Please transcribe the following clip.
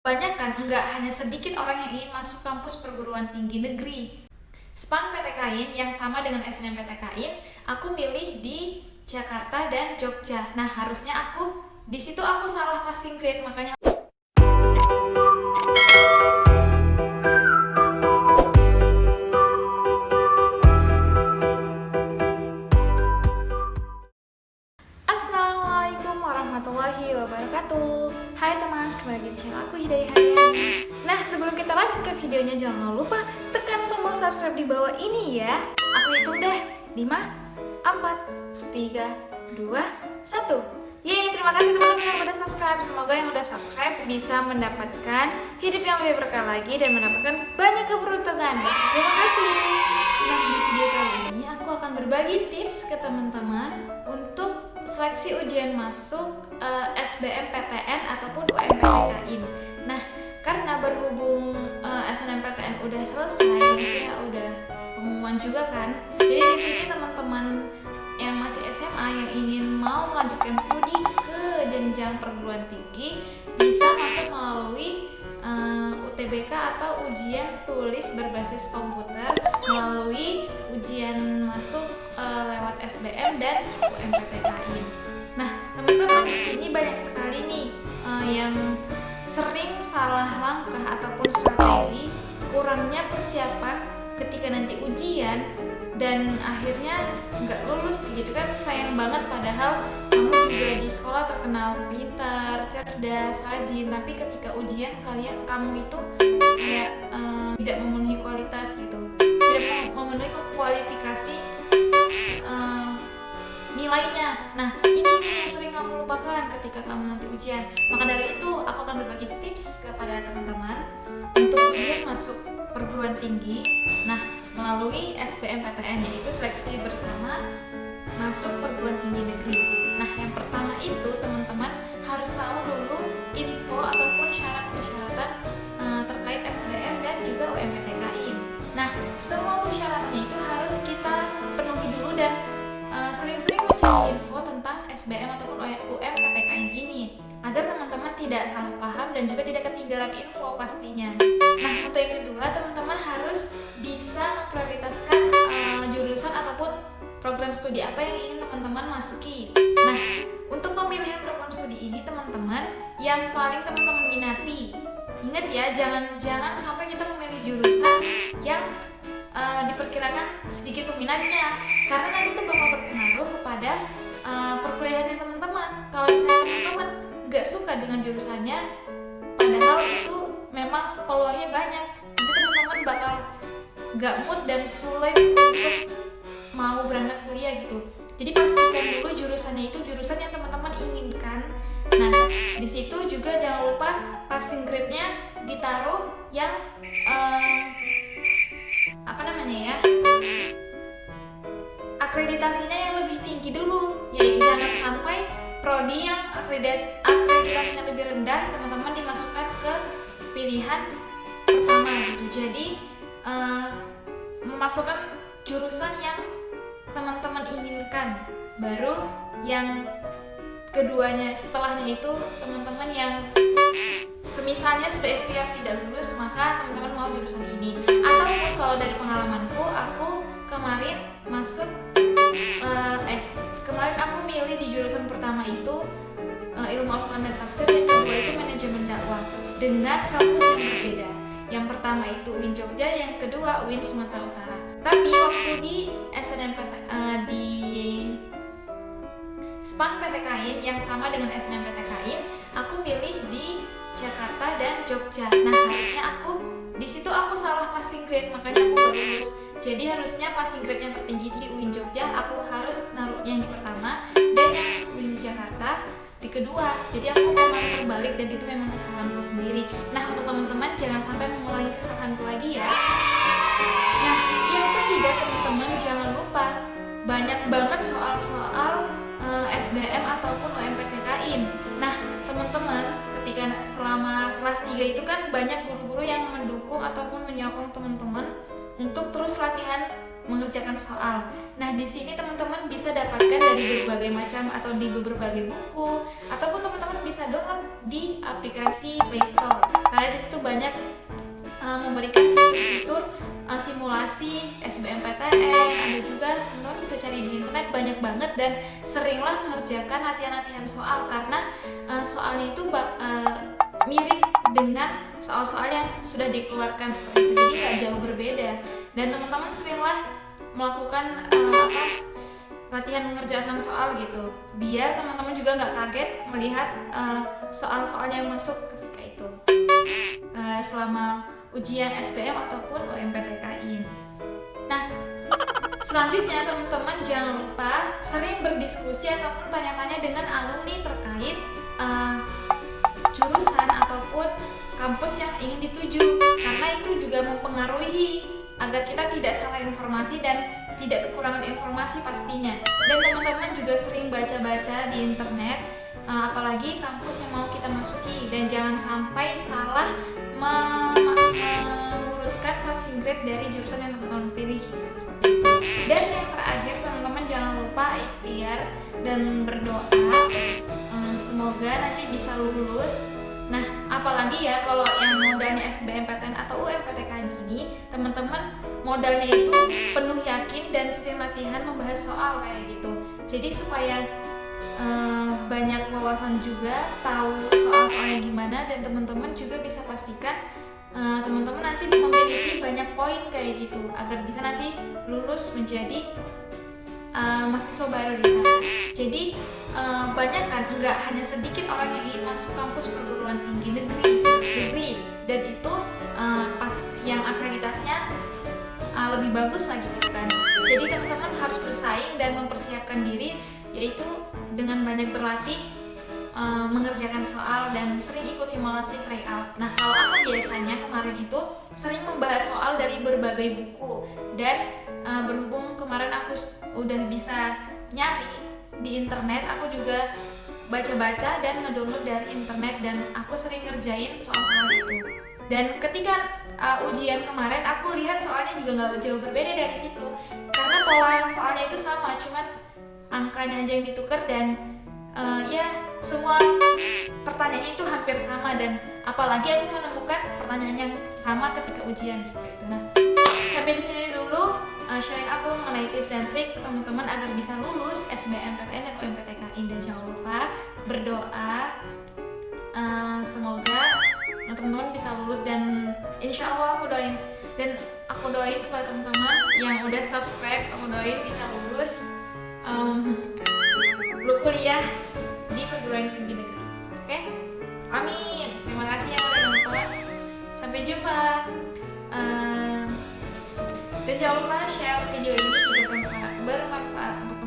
Kebanyakan, enggak hanya sedikit orang yang ingin masuk kampus perguruan tinggi negeri. SPAN PTKIN yang sama dengan SNMPTKIN, aku milih di Jakarta dan Jogja. Nah, harusnya di situ aku salah passing grade, makanya Assalamualaikum warahmatullahi wabarakatuh. Hai teman, kembali lagi di channel aku Hidayah Haryani. Nah, sebelum kita lanjut ke videonya, jangan lupa tekan tombol subscribe di bawah ini ya. Aku hitung deh, 5, 4, 3, 2, 1. Yeay, terima kasih teman-teman yang udah subscribe. Semoga yang udah subscribe bisa mendapatkan hidup yang lebih berkah lagi dan mendapatkan banyak keberuntungan. Terima kasih. Nah, di video kali ini aku akan berbagi tips ke teman-teman untuk seleksi ujian masuk SBMPTN ataupun UMPTKIN. Nah, karena berhubung SNMPTN udah selesai, ya udah pengumuman juga kan. Jadi di sini teman-teman yang masih SMA yang ingin mau melanjutkan studi ke jenjang perguruan tinggi bisa masuk melalui UTBK atau ujian tulis berbasis komputer melalui ujian masuk lewat SBM dan UMPTKIN. Nah, teman-teman, di sini banyak sekali nih yang sering salah langkah ataupun strategi, kurangnya persiapan ketika nanti ujian dan akhirnya nggak lulus gitu kan, sayang banget. Padahal kamu juga di sekolah terkenal pintar, cerdas, rajin, tapi ketika ujian kamu itu kayak tidak memenuhi kualitas gitu, tidak memenuhi kualifikasi nilainya. Nah, ini yang sering kamu lupakan ketika kamu nanti ujian. Maka dari itu aku akan berbagi tips kepada teman-teman untuk ujian masuk perguruan tinggi. Nah, melalui SBMPTN, yaitu seleksi bersama masuk perguruan tinggi negeri. Nah, yang pertama itu teman-teman harus tahu dulu info ataupun syarat-persyaratan terkait SBM dan juga UMPTKIN. Nah, semua persyaratannya itu harus kita penuhi dulu dan sering-sering mencari info tentang SBM ataupun UMPTKIN ini agar teman-teman tidak salah paham dan juga tidak ketinggalan info pastinya. Nah, untuk yang kedua, teman-teman harus bisa memprioritaskan jurusan ataupun program studi apa yang ingin teman-teman masuki. Nah, untuk pemilihan program studi ini teman-teman, yang paling teman-teman minati, ingat ya, jangan sampai kita memilih jurusan yang diperkirakan sedikit peminatnya, karena nanti itu bakal berpengaruh kepada perkuliahannya teman-teman. Kalau misalnya teman-teman nggak suka dengan jurusannya, padahal itu memang peluangnya banyak, nanti teman-teman bakal nggak mood dan sulit untuk mau berangkat kuliah gitu. Jadi pastikan dulu jurusannya itu jurusan yang teman-teman inginkan. Nah, di situ juga jangan lupa passing grade-nya ditaruh yang akreditasinya yang lebih tinggi dulu, yaitu jangan sampai prodi yang akreditasinya lebih rendah teman-teman dimasukkan ke pilihan pertama gitu. Jadi memasukkan jurusan yang teman-teman inginkan, baru yang keduanya setelahnya itu teman-teman yang semisalnya sudah ikhtiar tidak lulus, maka teman-teman mau jurusan ini. Ataupun kalau dari pengalamanku, aku kemarin kemarin aku milih di jurusan pertama itu ilmu Al-Quran dan tafsir, yang kedua itu manajemen dakwah, dengan kampus yang berbeda. Yang pertama itu UIN Jogja, yang kedua UIN Sumatera Utara. Tapi waktu di di SPAN PTKIN yang sama dengan SNMPTKIN, aku milih di Jakarta dan Jogja. Nah, harusnya di situ aku salah passing grade, makanya aku gak lulus. Jadi harusnya passing grade yang tertinggi itu di UIN Jogja, aku harus naruh yang di pertama, dan yang UIN Jakarta di kedua. Jadi aku memang terbalik dan itu memang kesalahanku sendiri. Nah, untuk teman-teman jangan sampai mengulangi kesalahanku lagi ya. Nah, yang ketiga teman-teman, jangan lupa banyak banget soal-soal SBM ataupun UMPTKIN. Nah, teman-teman, ketika selama kelas 3 itu kan banyak guru-guru yang mendukung ataupun menyokong teman-teman untuk terus latihan mengerjakan soal. Nah, di sini teman-teman bisa dapatkan dari berbagai macam atau di berbagai buku, ataupun teman-teman bisa download di aplikasi Play Store karena di situ banyak memberikan fitur simulasi SBMPTN. Ada juga teman-teman bisa cari di internet, banyak banget, dan seringlah mengerjakan latihan-latihan soal karena soalnya itu mirip dengan soal-soal yang sudah dikeluarkan seperti itu, jadi nggak jauh berbeda. Dan teman-teman seringlah melakukan latihan mengerjakan soal gitu, biar teman-teman juga nggak kaget melihat soal-soalnya yang masuk ketika itu selama ujian SBM ataupun UMPTKI. Nah, selanjutnya teman-teman jangan lupa sering berdiskusi ataupun tanya-tanya dengan alumni terkait jurusan ataupun kampus yang ingin dituju, karena itu juga mempengaruhi agar kita tidak salah informasi dan tidak kekurangan informasi pastinya. Dan teman-teman juga sering baca-baca di internet, apalagi kampus yang mau kita masuki, dan jangan sampai salah mengurutkan passing grade dari jurusan yang teman-teman pilih. Dan yang terakhir, teman-teman jangan lupa ikhtiar dan berdoa, semoga nanti bisa lulus. Nah, apalagi ya kalau yang modalnya SBMPTN atau UMPTKI ini, teman-teman modalnya itu penuh yakin dan sering latihan membahas soal kayak gitu. Jadi supaya banyak wawasan juga, tahu soal-soalnya gimana, dan teman-teman juga bisa pastikan teman-teman nanti memiliki banyak poin kayak gitu agar bisa nanti lulus menjadi mahasiswa baru di sana. Jadi banyak kan, nggak hanya sedikit orang yang ingin masuk kampus perguruan tinggi negeri, dan itu pas yang akreditasnya lebih bagus lagi gitu kan. Jadi teman-teman harus bersaing dan mempersiapkan diri, yaitu dengan banyak berlatih, mengerjakan soal, dan sering ikut simulasi tryout. Nah, kalau aku biasanya kemarin itu sering membahas soal dari berbagai buku, dan berhubung kemarin aku udah bisa nyari di internet, aku juga baca-baca dan ngedownload dari internet, dan aku sering ngerjain soal-soal itu. Dan ketika ujian kemarin, aku lihat soalnya juga nggak jauh berbeda dari situ, karena pola soalnya itu sama, cuman angkanya aja yang ditukar, dan ya semua pertanyaannya itu hampir sama, dan apalagi aku menemukan pertanyaan yang sama ketika ujian seperti itu. Nah, sampai di sini dulu sharing aku mengenai tips dan trik teman-teman agar bisa lulus SBMPTN dan UMPTKI, dan jangan lupa berdoa, semoga teman-teman bisa lulus, dan insya Allah aku doain kepada teman-teman yang udah subscribe, aku doain bisa lulus kuliah di perguruan tinggi negeri. Oke? Amin. Terima kasih yang udah nonton. Sampai jumpa. Dan jangan lupa share video ini jika bermanfaat untuk